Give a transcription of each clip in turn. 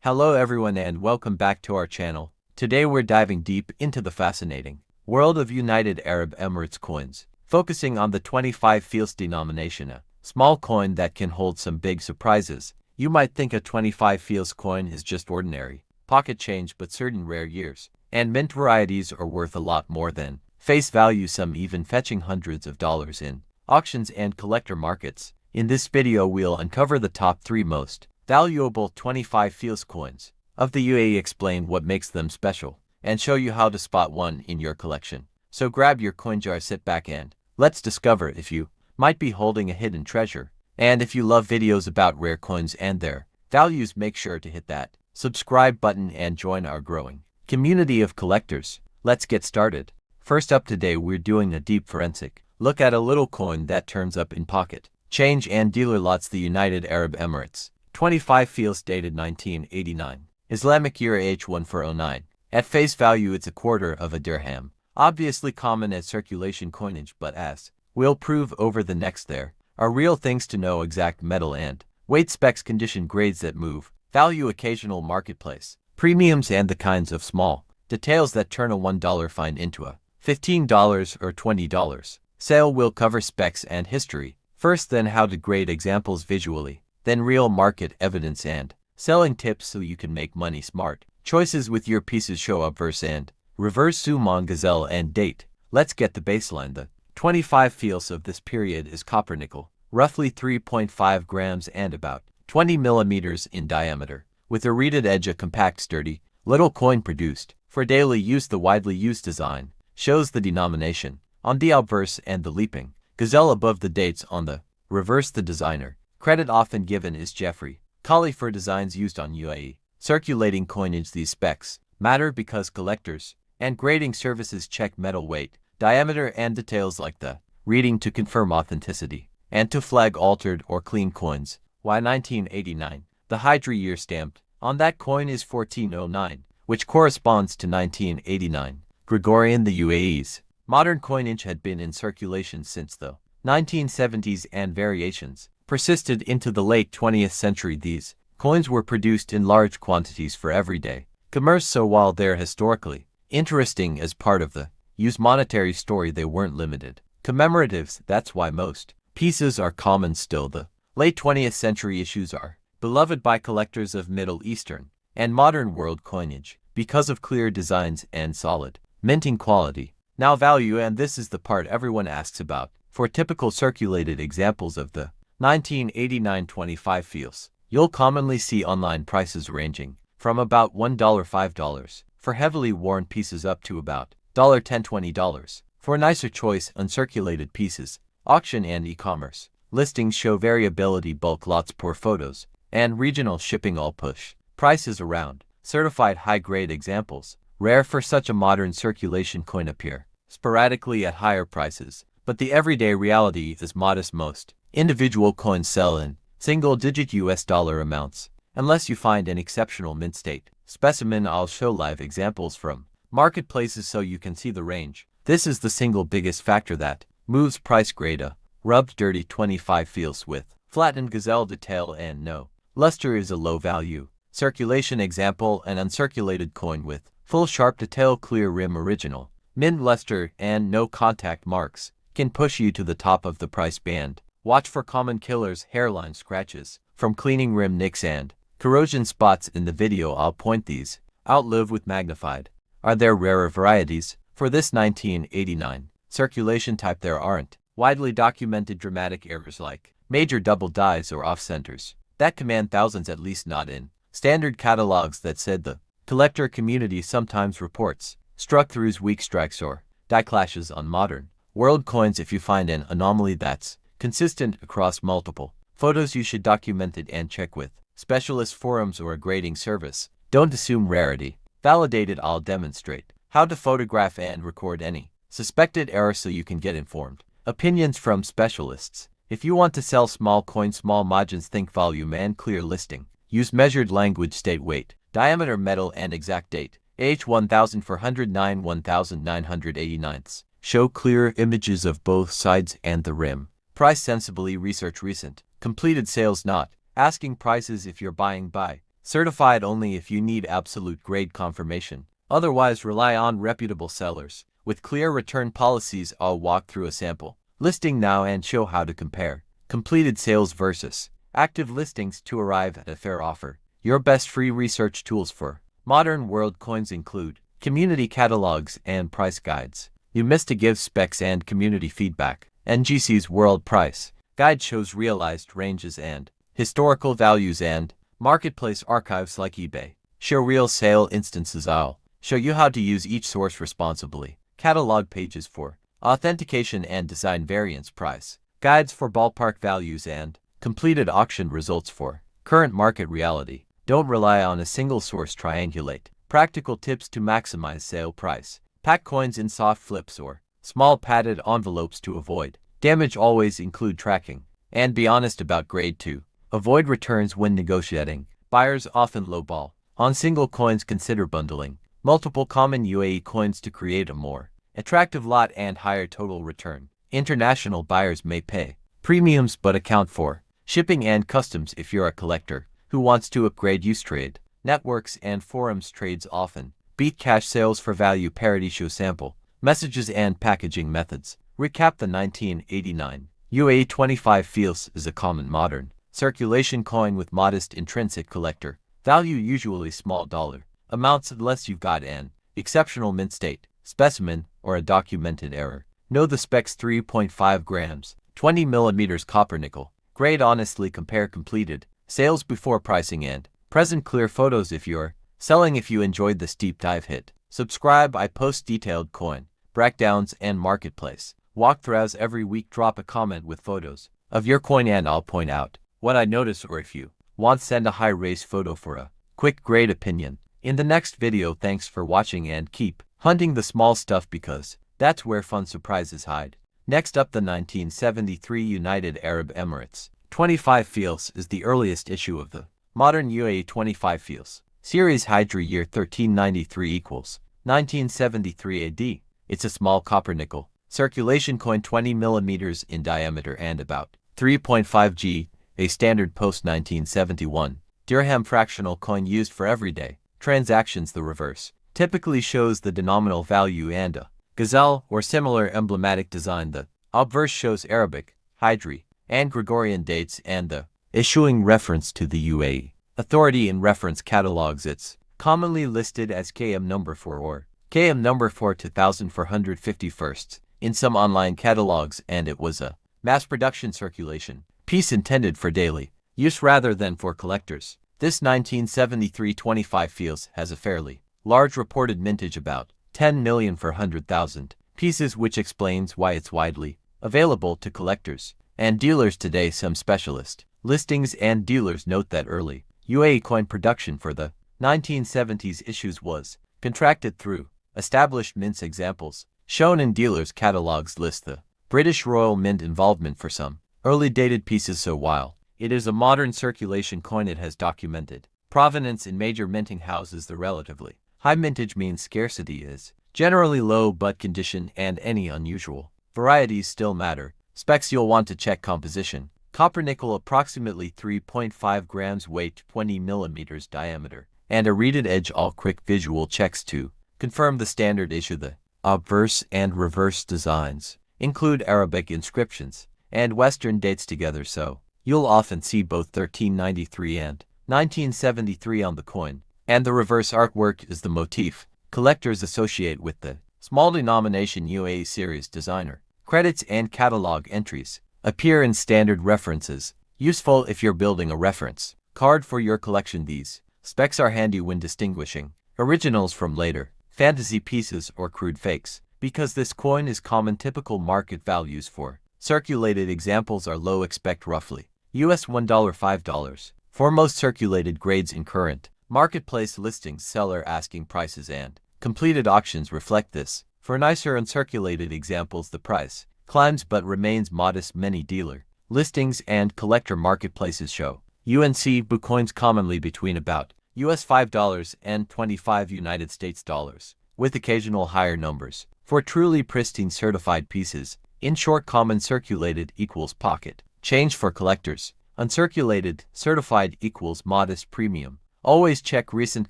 Hello everyone and welcome back to our channel. Today we're diving deep into the fascinating world of United Arab Emirates coins, focusing on the 25 fils denomination, a small coin that can hold some big surprises. You might think a 25 fils coin is just ordinary pocket change, but certain rare years and mint varieties are worth a lot more than face value, some even fetching hundreds of dollars in auctions and collector markets. In this video we'll uncover the top 3 most valuable 25 fils coins of the UAE, explain what makes them special, and show you how to spot one in your collection. So grab your coin jar, sit back, and let's discover if you might be holding a hidden treasure. And if you love videos about rare coins and their values, make sure to hit that subscribe button and join our growing community of collectors. Let's get started. First up today, we're doing a deep forensic look at a little coin that turns up in pocket change and dealer lots, the United Arab Emirates 25 fils, dated 1989, Islamic year H1409. At face value it's a quarter of a dirham, obviously common as circulation coinage, but as we'll prove over the next, there are real things to know: exact metal and weight, specs, condition, grades that move value, occasional marketplace premiums, and the kinds of small details that turn a $1 find into a $15 or $20 sale. We'll cover specs and history first, then how to grade examples visually, then real market evidence and selling tips so you can make money smart choices with your pieces. Show obverse and reverse, zoom on, gazelle, and date. Let's get the baseline. The 25 fils of this period is copper nickel, roughly 3.5 grams and about 20 millimeters in diameter, with a reeded edge, a compact, sturdy little coin produced for daily use. The widely used design shows the denomination on the obverse and the leaping gazelle above the dates on the reverse. The designer credit often given is Jeffrey Colley for designs used on UAE circulating coinage. These specs matter because collectors and grading services check metal weight, diameter, and details like the reading to confirm authenticity and to flag altered or clean coins. Why 1989? The Hijri year stamped on that coin is 1409, which corresponds to 1989 Gregorian. The UAE's modern coinage had been in circulation since the 1970s, and variations persisted into the late 20th century. These coins were produced in large quantities for everyday commerce, so while they're historically interesting as part of the use monetary story, they weren't limited commemoratives. That's why most pieces are common still. The late 20th century issues are beloved by collectors of Middle Eastern and modern world coinage because of clear designs and solid minting quality. Now value, and this is the part everyone asks about. For typical circulated examples of the 1989 25 fils, you'll commonly see online prices ranging from about $1 $5 for heavily worn pieces up to about $10 $20 for nicer choice uncirculated pieces. Auction and e-commerce listings show variability. Bulk lots, poor photos, and regional shipping all push prices around. Certified high-grade examples, rare for such a modern circulation coin, appear sporadically at higher prices, but the everyday reality is modest. Most individual coins sell in single-digit US dollar amounts, unless you find an exceptional mint state specimen. I'll show live examples from marketplaces so you can see the range. This is the single biggest factor that moves price. Grade: a rubbed dirty 25 fils with flattened gazelle detail and no luster is a low value circulation example. An uncirculated coin with full sharp detail, clear rim, original mint luster, and no contact marks can push you to the top of the price band. Watch for common killers: hairline scratches from cleaning, rim nicks, and corrosion spots. In the video I'll point these out. Live with magnified. Are there rarer varieties for this 1989 circulation type? There aren't widely documented dramatic errors like major double dies or off-centers that command thousands, at least not in standard catalogs. That said, the collector community sometimes reports struck-throughs, weak strikes, or die clashes on modern world coins. If you find an anomaly that's consistent across multiple photos, you should document it and check with specialist forums or a grading service. Don't assume rarity. Validate it. I'll demonstrate how to photograph and record any suspected error so you can get informed opinions from specialists. If you want to sell small coins, small margins, think volume and clear listing. Use measured language, state weight, diameter, metal, and exact date. H1409 1989. Show clear images of both sides and the rim. Price sensibly. Research recent completed sales, not asking prices. If you're buying, buy Certified only if you need absolute grade confirmation. Otherwise, rely on reputable sellers. With clear return policies, I'll walk through a sample listing now and show how to compare completed sales versus active listings to arrive at a fair offer. Your best free research tools for modern world coins include community catalogs and price guides. You missed to give specs and community feedback. NGC's World Price Guide shows realized ranges and historical values, and marketplace archives like eBay show real sale instances. I'll show you how to use each source responsibly. Catalog pages for authentication and design variance price guides for ballpark values, and completed auction results for current market reality. Don't rely on a single source, triangulate. Practical tips to maximize sale price. Pack coins in soft flips or small padded envelopes to avoid damage. Always include tracking and be honest about grade 2. Avoid returns when negotiating. Buyers often lowball on single coins. Consider bundling multiple common UAE coins to create a more attractive lot and higher total return. International buyers may pay premiums but account for shipping and customs. If you're a collector who wants to upgrade, use trade networks and forums. Trades often beat cash sales for value parity. Show sample messages and packaging methods. Recap: the 1989 UAE 25 fils is a common modern circulation coin with modest intrinsic collector value, usually small dollar amounts unless you've got an exceptional mint state specimen or a documented error. Know the specs: 3.5 grams, 20 millimeters copper nickel. Grade: honestly compare completed sales before pricing and present clear photos if you're selling. If you enjoyed this deep dive, hit subscribe. I post detailed coin breakdowns and marketplace walkthroughs every week. Drop a comment with photos of your coin and I'll point out what I notice, or if you want, send a high-res photo for a quick grade opinion in the next video. Thanks for watching and keep hunting the small stuff, because that's where fun surprises hide. Next up, the 1973 United Arab Emirates 25 fils is the earliest issue of the modern UAE 25 fils series. Hijri year 1393 equals 1973 AD. It's a small copper nickel circulation coin, 20 millimeters in diameter and about 3.5 g, a standard post-1971 dirham fractional coin used for everyday transactions. The reverse typically shows the denominal value and a gazelle or similar emblematic design. The obverse shows Arabic, Hijri, and Gregorian dates and the issuing reference to the UAE authority in reference catalogs. It's commonly listed as KM number 4 or KM number 4 2451st in some online catalogs, and it was a mass production circulation piece intended for daily use rather than for collectors. This 1973 25 fils has a fairly large reported mintage, about 10 million for 100,000 pieces, which explains why it's widely available to collectors and dealers today. Some specialist listings and dealers note that early UAE coin production for the 1970s issues was contracted through established mints. Examples shown in dealers' catalogs list the British Royal Mint involvement for some early dated pieces. So while it is a modern circulation coin, it has documented provenance in major minting houses. The relatively high mintage means scarcity is generally low, but condition and any unusual varieties still matter. Specs: you'll want to check composition. Copper nickel, approximately 3.5 grams weight, 20 millimeters diameter, and a reeded edge. All quick visual checks to confirm the standard issue. The obverse and reverse designs include Arabic inscriptions and Western dates together, so you'll often see both 1393 and 1973 on the coin, and the reverse artwork is the motif collectors associate with the small denomination UAE series designer. Credits and catalog entries appear in standard references, useful if you're building a reference card for your collection. These specs are handy when distinguishing originals from later fantasy pieces or crude fakes, because this coin is common. Typical market values for circulated examples are low. Expect roughly US $1 $5 for most circulated grades in current marketplace listings. Seller asking prices and completed auctions reflect this. For nicer uncirculated examples, the price climbs but remains modest. Many dealer listings and collector marketplaces show UNC BU coins commonly between about US $5 and 25 United States dollars, with occasional higher numbers for truly pristine certified pieces. In short, common circulated equals pocket change for collectors. Uncirculated certified equals modest premium Always check recent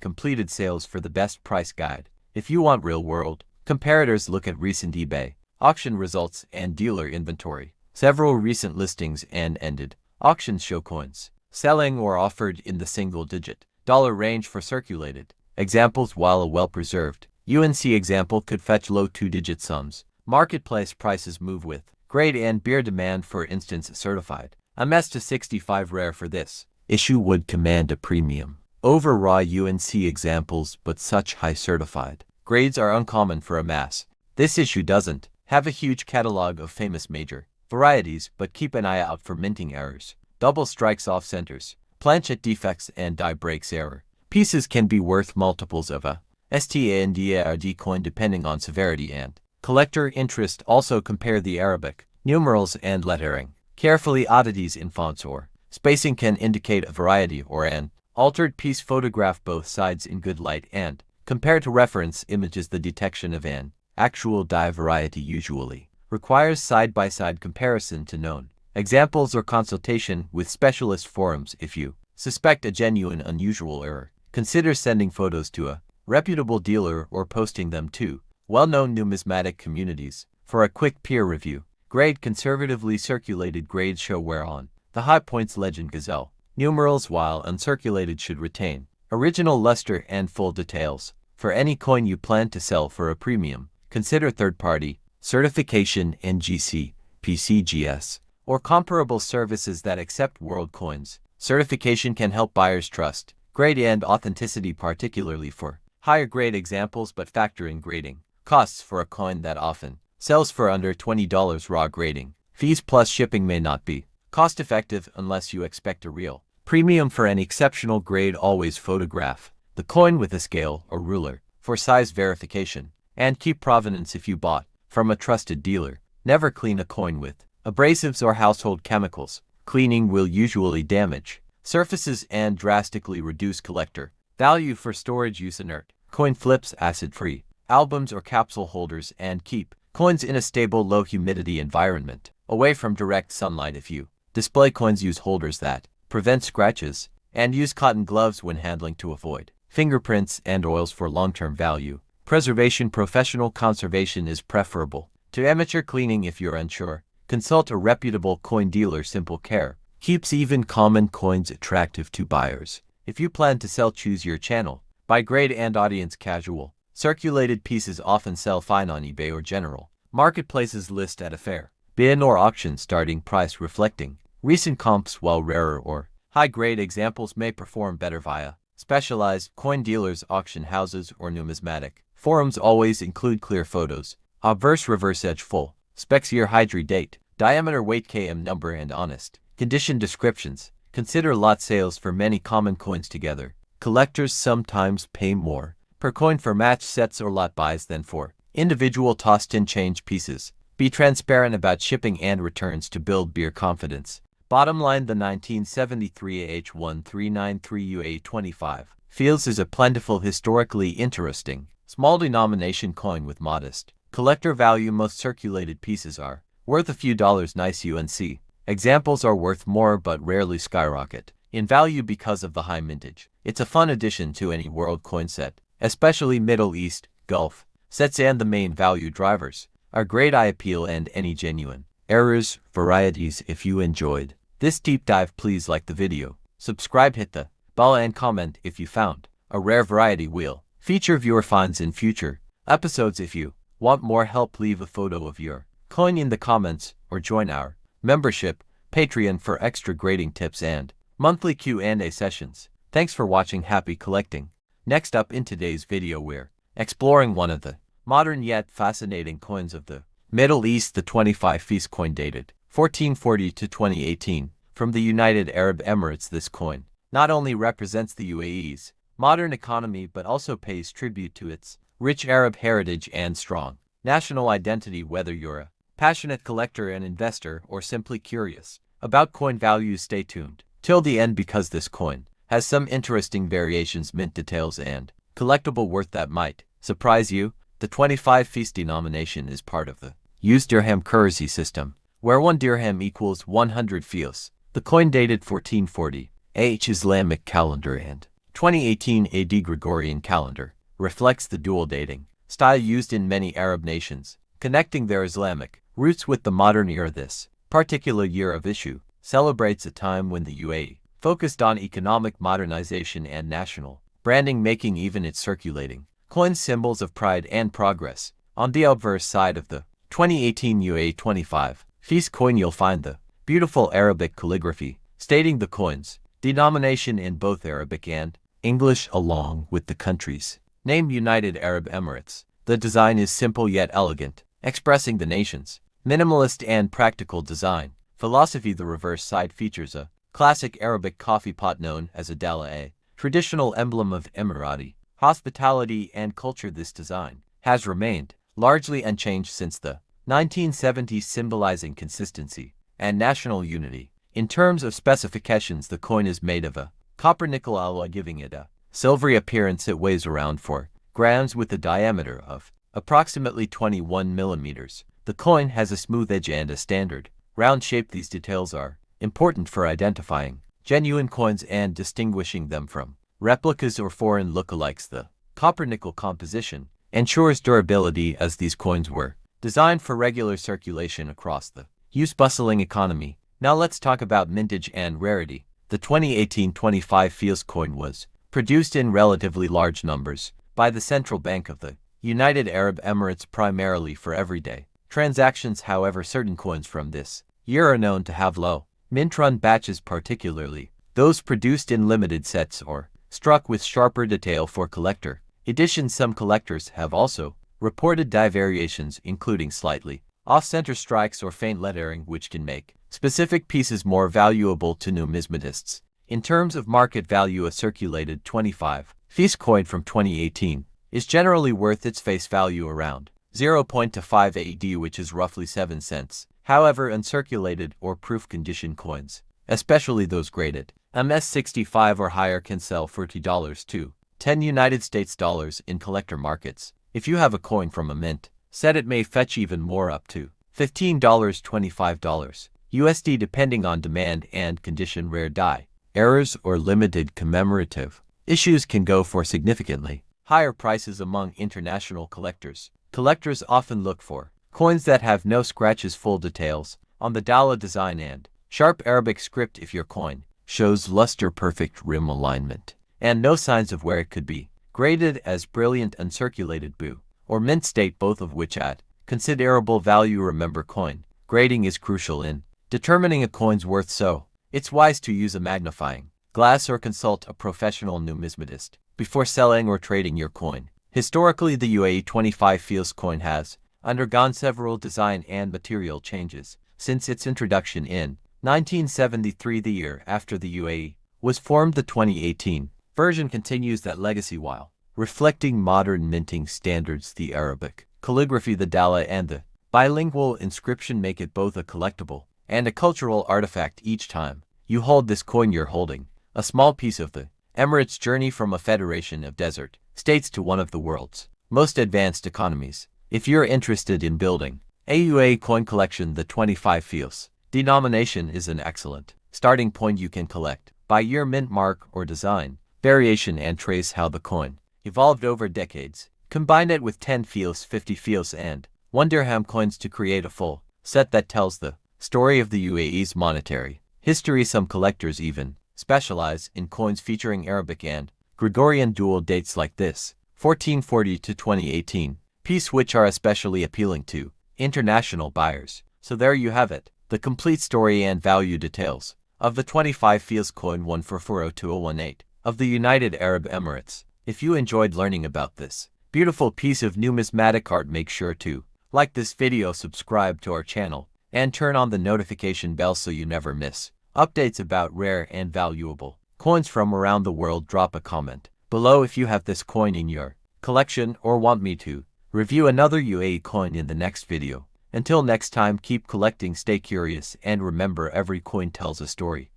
completed sales for the best price guide. If you want real-world comparators, look at recent eBay auction results and dealer inventory. Several recent listings and ended auctions show coins selling or offered in the single-digit dollar range for circulated examples. While a well-preserved UNC example could fetch low two-digit sums, marketplace prices move with grade and beer demand. For instance, certified MS to 65 rare for this issue would command a premium over raw UNC examples, but such high certified grades are uncommon for a mass. This issue doesn't have a huge catalog of famous major varieties, but keep an eye out for minting errors, double strikes off centers, planchet defects, and die breaks error. Pieces can be worth multiples of a standard coin depending on severity and collector interest. Also compare the Arabic numerals and lettering carefully. Oddities in fonts or spacing can indicate a variety or an altered piece. Photograph both sides in good light and compare to reference images. The detection of an actual die variety usually requires side-by-side comparison to known examples or consultation with specialist forums. If you suspect a genuine unusual error, consider sending photos to a reputable dealer or posting them to well-known numismatic communities for a quick peer review. Grade conservatively circulated grades show wear on the high points. Legend gazelle numerals, while uncirculated, should retain original luster and full details. For any coin you plan to sell for a premium, consider third-party certification, NGC, PCGS, or comparable services that accept world coins. Certification can help buyers trust grade and authenticity, particularly for higher-grade examples, but factor in grading costs for a coin that often sells for under $20. Raw grading fees plus shipping may not be cost-effective unless you expect a real premium for an exceptional grade. Always photograph the coin with a scale or ruler for size verification, and keep provenance if you bought from a trusted dealer. Never clean a coin with abrasives or household chemicals. Cleaning will usually damage surfaces and drastically reduce collector value. For storage, use inert coin flips, acid-free albums, or capsule holders, and keep coins in a stable, low-humidity environment, away from direct sunlight. If you display coins, use holders that prevent scratches, and use cotton gloves when handling to avoid fingerprints and oils. For long-term value preservation, professional conservation is preferable to amateur cleaning. If you're unsure, consult a reputable coin dealer. Simple care keeps even common coins attractive to buyers. If you plan to sell, choose your channel by grade and audience. Casual circulated pieces often sell fine on eBay or general marketplaces. List at a fair bin or auction starting price reflecting recent comps, while rarer or high-grade examples may perform better via specialized coin dealers, auction houses, or numismatic forums. Always include clear photos, obverse reverse edge, full specs, year, hydry date, diameter, weight, km number, and honest condition descriptions. Consider lot sales for many common coins together. Collectors sometimes pay more per coin for match sets or lot buys than for individual tossed-in change pieces. Be transparent about shipping and returns to build beer confidence. Bottom line, the 1973 H1393 UA25 Fields is a plentiful, historically interesting, small denomination coin with modest collector value. Most circulated pieces are worth a few dollars. Nice UNC examples are worth more but rarely skyrocket in value because of the high mintage. It's a fun addition to any world coin set, especially Middle East, Gulf sets, and the main value drivers are great eye appeal and any genuine errors, varieties. If you enjoyed this deep dive, please like the video, subscribe, hit the bell, and comment if you found a rare variety. We'll feature viewer finds in future episodes. If you want more help, leave a photo of your coin in the comments or join our membership Patreon for extra grading tips and monthly Q&A sessions. Thanks for watching. Happy collecting. Next up in today's video, we're exploring one of the modern yet fascinating coins of the Middle East, the 25 Feast coin dated 1440 to 2018 from the United Arab Emirates. This coin not only represents the UAE's modern economy but also pays tribute to its rich Arab heritage and strong national identity. Whether you're a passionate collector, an investor, or simply curious about coin values, stay tuned till the end because this coin has some interesting variations, mint details, and collectible worth that might surprise you. The 25 Feast denomination is part of the used dirham currency system, where 1 dirham equals 100 fios. The coin dated 1440 Islamic calendar and 2018 AD Gregorian calendar reflects the dual dating style used in many Arab nations, connecting their Islamic roots with the modern era. This particular year of issue celebrates a time when the UAE focused on economic modernization and national branding, making even its circulating coins symbols of pride and progress. On the obverse side of the 2018 UAE 25 feast coin, you'll find the beautiful Arabic calligraphy stating the coin's denomination in both Arabic and English, along with the country's name, United Arab Emirates. The design is simple yet elegant, expressing the nation's minimalist and practical design philosophy. The reverse side features a classic Arabic coffee pot known as a dala, a traditional emblem of Emirati hospitality and culture. This design has remained largely unchanged since the 1970s, symbolizing consistency and national unity. In terms of specifications, the coin is made of a copper-nickel alloy, giving it a silvery appearance. It weighs around 4 grams with a diameter of approximately 21 millimeters. The coin has a smooth edge and a standard round shape. These details are important for identifying genuine coins and distinguishing them from replicas or foreign lookalikes. The copper-nickel composition ensures durability, as these coins were designed for regular circulation across the use-bustling economy. Now let's talk about mintage and rarity. The 2018 25 fils coin was produced in relatively large numbers by the Central Bank of the United Arab Emirates, primarily for everyday transactions. However, certain coins from this year are known to have low mint-run batches, particularly those produced in limited sets or struck with sharper detail for collector editions. Some collectors have also reported die variations, including slightly off-center strikes or faint lettering, which can make specific pieces more valuable to numismatists. In terms of market value, a circulated 25 fils coin from 2018 is generally worth its face value, around 0.25 AED, which is roughly 7 cents. However, uncirculated or proof condition coins, especially those graded MS65 or higher, can sell for $2 to $10 United States dollars in collector markets. If you have a coin from a mint set, it may fetch even more, up to $15, $25 USD, depending on demand and condition. Rare die errors or limited commemorative issues can go for significantly higher prices among international collectors. Collectors often look for coins that have no scratches, full details on the dala design, and sharp Arabic script. If your coin shows luster, perfect rim alignment, and no signs of wear, it could be graded as brilliant uncirculated blue or mint state, both of which add considerable value. Remember, coin grading is crucial in determining a coin's worth, so it's wise to use a magnifying glass or consult a professional numismatist before selling or trading your coin. Historically, the UAE 25 fils coin has undergone several design and material changes since its introduction in 1973, the year after the UAE was formed. The 2018 version continues that legacy while reflecting modern minting standards. The Arabic calligraphy, the dala, and the bilingual inscription make it both a collectible and a cultural artifact. Each time you hold this coin, you're holding a small piece of the Emirates' journey from a federation of desert states to one of the world's most advanced economies. If you're interested in building a UAE coin collection, the 25 fils denomination is an excellent starting point. You can collect by year, mint, mark, or design variation and trace how the coin evolved over decades. Combine it with 10 fils, 50 fils, and 1 dirham coins to create a full set that tells the story of the UAE's monetary history. Some collectors even specialize in coins featuring Arabic and Gregorian dual dates, like this 1440 to 2018 piece, which are especially appealing to international buyers. So there you have it, the complete story and value details of the 25 fils coin 1440218 of the United Arab Emirates. If you enjoyed learning about this beautiful piece of numismatic art, make sure to like this video, subscribe to our channel, and turn on the notification bell so you never miss updates about rare and valuable coins from around the world. Drop a comment below if you have this coin in your collection or want me to review another UAE coin in the next video. Until next time, keep collecting, stay curious, and remember, every coin tells a story.